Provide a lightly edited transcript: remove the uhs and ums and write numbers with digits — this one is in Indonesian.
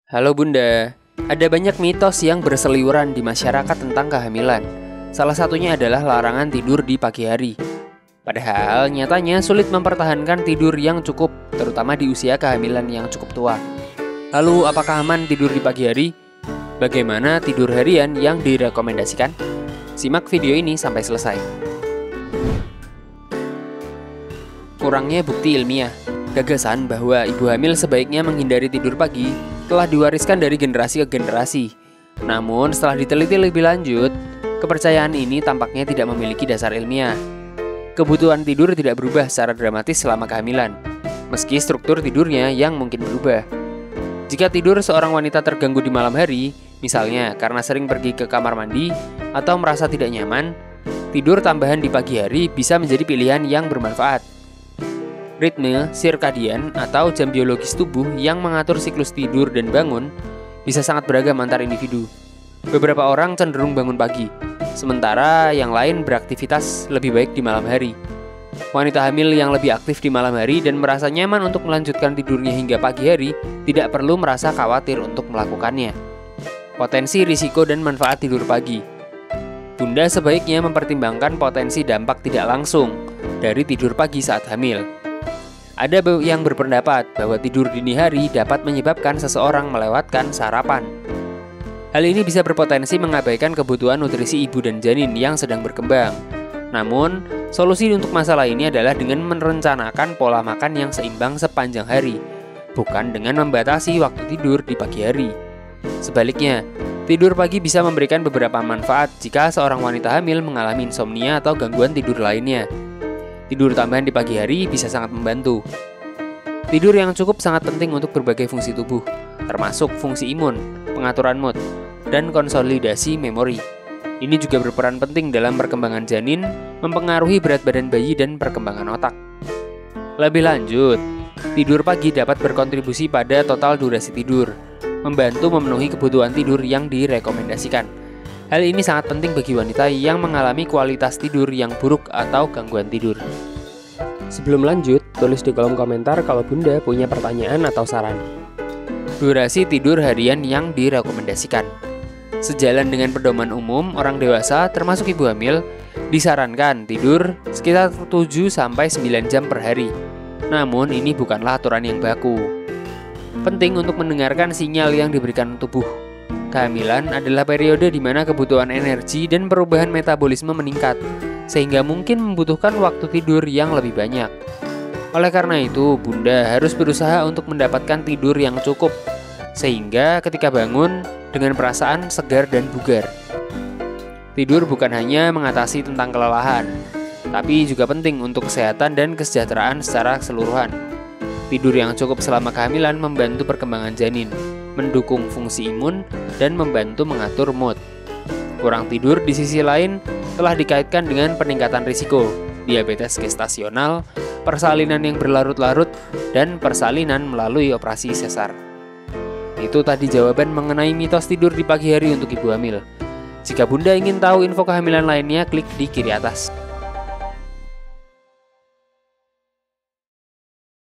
Halo Bunda, ada banyak mitos yang berseliweran di masyarakat tentang kehamilan. Salah satunya adalah larangan tidur di pagi hari. Padahal nyatanya sulit mempertahankan tidur yang cukup, terutama di usia kehamilan yang cukup tua. Lalu apakah aman tidur di pagi hari? Bagaimana tidur harian yang direkomendasikan? Simak video ini sampai selesai. Kurangnya bukti ilmiah. Gagasan bahwa ibu hamil sebaiknya menghindari tidur pagi telah diwariskan dari generasi ke generasi. Namun setelah diteliti lebih lanjut, kepercayaan ini tampaknya tidak memiliki dasar ilmiah. Kebutuhan tidur tidak berubah secara dramatis selama kehamilan, meski struktur tidurnya yang mungkin berubah. Jika tidur seorang wanita terganggu di malam hari, misalnya karena sering pergi ke kamar mandi atau merasa tidak nyaman, tidur tambahan di pagi hari bisa menjadi pilihan yang bermanfaat. Ritme sirkadian atau jam biologis tubuh yang mengatur siklus tidur dan bangun bisa sangat beragam antar individu. Beberapa orang cenderung bangun pagi, sementara yang lain beraktivitas lebih baik di malam hari. Wanita hamil yang lebih aktif di malam hari dan merasa nyaman untuk melanjutkan tidurnya hingga pagi hari tidak perlu merasa khawatir untuk melakukannya. Potensi risiko dan manfaat tidur pagi. Bunda sebaiknya mempertimbangkan potensi dampak tidak langsung dari tidur pagi saat hamil. Ada yang berpendapat bahwa tidur dini hari dapat menyebabkan seseorang melewatkan sarapan. Hal ini bisa berpotensi mengabaikan kebutuhan nutrisi ibu dan janin yang sedang berkembang. Namun, solusi untuk masalah ini adalah dengan merencanakan pola makan yang seimbang sepanjang hari, bukan dengan membatasi waktu tidur di pagi hari. Sebaliknya, tidur pagi bisa memberikan beberapa manfaat jika seorang wanita hamil mengalami insomnia atau gangguan tidur lainnya. Tidur tambahan di pagi hari bisa sangat membantu. Tidur yang cukup sangat penting untuk berbagai fungsi tubuh, termasuk fungsi imun, pengaturan mood, dan konsolidasi memori. Ini juga berperan penting dalam perkembangan janin, mempengaruhi berat badan bayi dan perkembangan otak. Lebih lanjut, tidur pagi dapat berkontribusi pada total durasi tidur, membantu memenuhi kebutuhan tidur yang direkomendasikan. Hal ini sangat penting bagi wanita yang mengalami kualitas tidur yang buruk atau gangguan tidur. Sebelum lanjut, tulis di kolom komentar kalau Bunda punya pertanyaan atau saran. Durasi tidur harian yang direkomendasikan. Sejalan dengan pedoman umum, orang dewasa termasuk ibu hamil disarankan tidur sekitar 7-9 jam per hari. Namun ini bukanlah aturan yang baku. Penting untuk mendengarkan sinyal yang diberikan tubuh. Kehamilan adalah periode di mana kebutuhan energi dan perubahan metabolisme meningkat, sehingga mungkin membutuhkan waktu tidur yang lebih banyak. Oleh karena itu, Bunda harus berusaha untuk mendapatkan tidur yang cukup, sehingga ketika bangun dengan perasaan segar dan bugar. Tidur bukan hanya mengatasi tentang kelelahan, tapi juga penting untuk kesehatan dan kesejahteraan secara keseluruhan. Tidur yang cukup selama kehamilan membantu perkembangan janin, mendukung fungsi imun, dan membantu mengatur mood. Kurang tidur di sisi lain telah dikaitkan dengan peningkatan risiko diabetes gestasional, persalinan yang berlarut-larut, dan persalinan melalui operasi sesar. Itu tadi jawaban mengenai mitos tidur di pagi hari untuk ibu hamil. Jika Bunda ingin tahu info kehamilan lainnya, klik di kiri atas.